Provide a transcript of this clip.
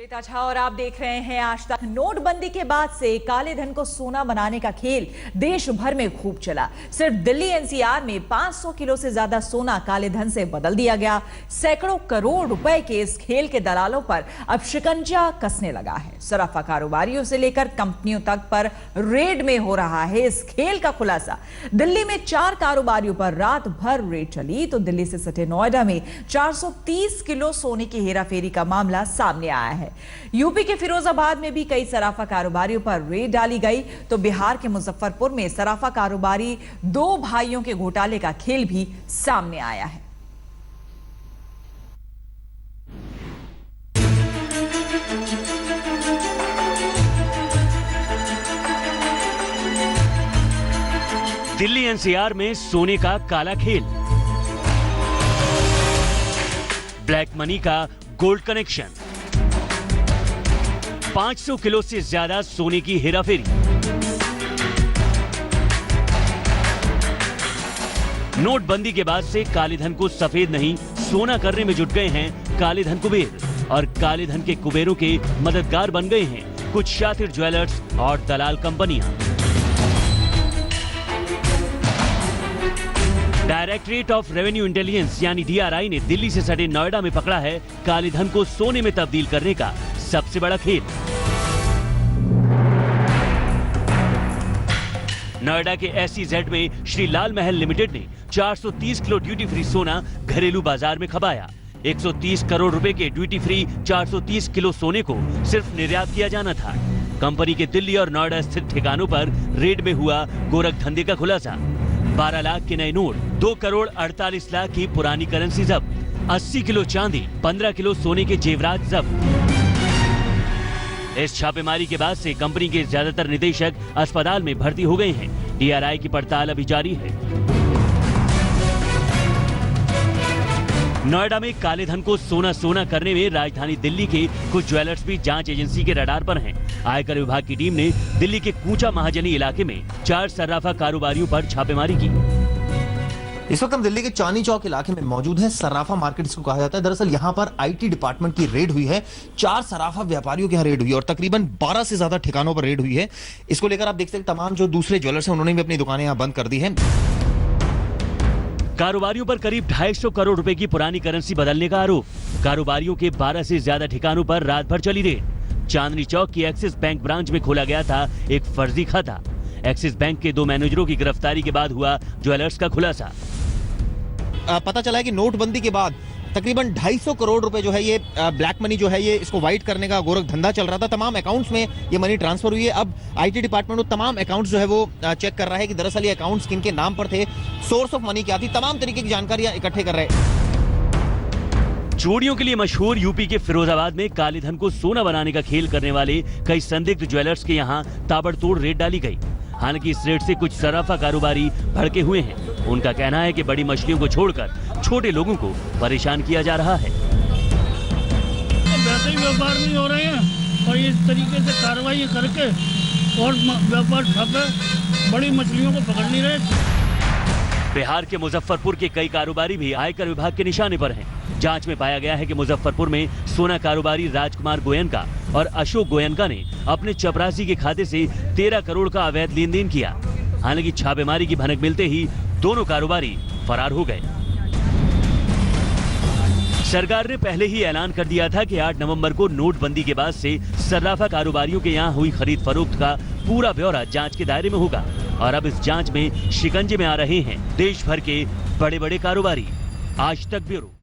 श्वेता झा और आप देख रहे हैं आज तक। नोटबंदी के बाद से काले धन को सोना बनाने का खेल देश भर में खूब चला। सिर्फ दिल्ली एनसीआर में 500 किलो से ज्यादा सोना काले धन से बदल दिया गया। सैकड़ों करोड़ रुपए के इस खेल के दलालों पर अब शिकंजा कसने लगा है। सराफा कारोबारियों से लेकर कंपनियों तक पर रेड में हो रहा है इस खेल का खुलासा। दिल्ली में 4 कारोबारियों पर रात भर रेड चली तो दिल्ली से सटे नोएडा में 430 किलो सोने की हेराफेरी का मामला सामने आया है। यूपी के फिरोजाबाद में भी कई सराफा कारोबारियों पर रेड डाली गई तो बिहार के मुजफ्फरपुर में सराफा कारोबारी 2 भाइयों के घोटाले का खेल भी सामने आया है। दिल्ली एनसीआर में सोने का काला खेल, ब्लैक मनी का गोल्ड कनेक्शन, 500 किलो से ज्यादा सोने की हेराफेरी। नोटबंदी के बाद से काले धन को सफेद नहीं सोना करने में जुट गए हैं काले धन कुबेर, और काले धन के कुबेरों के मददगार बन गए हैं कुछ शातिर ज्वेलर्स और दलाल कंपनियां। डायरेक्टरेट ऑफ रेवेन्यू इंटेलिजेंस यानी डीआरआई ने दिल्ली से सटे नोएडा में पकड़ा है काले धन को सोने में तब्दील करने का सबसे बड़ा खेल। नोएडा के एसईजेड में श्री लाल महल लिमिटेड ने 430 किलो ड्यूटी फ्री सोना घरेलू बाजार में खपाया। 130 करोड़ रुपए के ड्यूटी फ्री 430 किलो सोने को सिर्फ निर्यात किया जाना था। कंपनी के दिल्ली और नोएडा स्थित ठिकानों पर रेड में हुआ गोरख धंधे का खुलासा। 12 लाख के नए नोट, 2 करोड़ 48 लाख की पुरानी करेंसी जब्त, 80 किलो चांदी, 15 किलो सोने के जेवरात जब्त। इस छापेमारी के बाद से कंपनी के ज्यादातर निदेशक अस्पताल में भर्ती हो गए हैं। डीआरआई की पड़ताल अभी जारी है। नोएडा में काले धन को सोना करने में राजधानी दिल्ली के कुछ ज्वेलर्स भी जांच एजेंसी के रडार पर हैं। आयकर विभाग की टीम ने दिल्ली के कूचा महाजनी इलाके में 4 सर्राफा कारोबारियों पर छापेमारी की। इस वक्त हम दिल्ली के चांदनी चौक इलाके में मौजूद हैं। सराफा मार्केट इसको कहा जाता है। दरअसल यहाँ पर आईटी डिपार्टमेंट की रेड हुई है। 4 सराफा व्यापारियों के यहाँ रेड हुई है और तकरीबन 12 से ज्यादा ठिकानों पर रेड हुई है। इसको लेकर आप देख सकते हैं तमाम जो दूसरे ज्वेलर्स हैं उन्होंने भी अपनी दुकानें यहाँ बंद कर दी हैं। कारोबारियों पर करीब 250 करोड़ रुपए की पुरानी करेंसी बदलने का आरोप। कारोबारियों के 12 से ज्यादा ठिकानों पर रात भर चली रेड। चांदनी चौक की एक्सिस बैंक ब्रांच में खोला गया था एक फर्जी खाता। एक्सिस बैंक के 2 मैनेजरों की गिरफ्तारी के बाद हुआ ज्वेलर्स का खुलासा। पता चला है कि नोटबंदी के बाद तकरीबन 250 करोड़ रुपए जो है ये ब्लैक मनी जो है ये इसको वाइट करने का गोरख धंधा चल रहा था। तमाम अकाउंट्स में ये मनी ट्रांसफर हुई है। अब आईटी डिपार्टमेंट वो तमाम अकाउंट्स जो है वो चेक कर रहा है कि दरअसल ये अकाउंट्स किनके नाम पर थे, सोर्स ऑफ मनी क्या थी, तमाम तरीके की जानकारियां इकट्ठे कर रहे हैं। चोरियों के लिए मशहूर यूपी के फिरोजाबाद में काले धन को सोना बनाने का खेल करने वाले कई संदिग्ध ज्वेलर्स के यहाँ ताबड़तोड़ रेड डाली गई। हालांकि इस रेड से कुछ सराफा कारोबारी भड़के हुए हैं। उनका कहना है कि बड़ी मछलियों को छोड़कर छोटे लोगों को परेशान किया जा रहा है। वैसे ही व्यापार नहीं हो रहे हैं और इस तरीके से कार्रवाई करके और व्यापार ठप है, बड़ी मछलियों को पकड़ नहीं रहे। बिहार के मुजफ्फरपुर के कई कारोबारी भी आयकर विभाग के निशाने पर हैं। जांच में पाया गया है कि मुजफ्फरपुर में सोना कारोबारी राजकुमार गोयनका और अशोक गोयनका ने अपने चपरासी के खाते से 13 करोड़ का अवैध लेन देन किया। हालांकि छापेमारी की भनक मिलते ही दोनों कारोबारी फरार हो गए। सरकार ने पहले ही ऐलान कर दिया था कि 8 नवंबर को नोटबंदी के बाद से सर्राफा कारोबारियों के यहाँ हुई खरीद फरोख्त का पूरा ब्यौरा जांच के दायरे में होगा। और अब इस जांच में शिकंजे में आ रहे हैं देश भर के बड़े बड़े कारोबारी। आज तक ब्यूरो।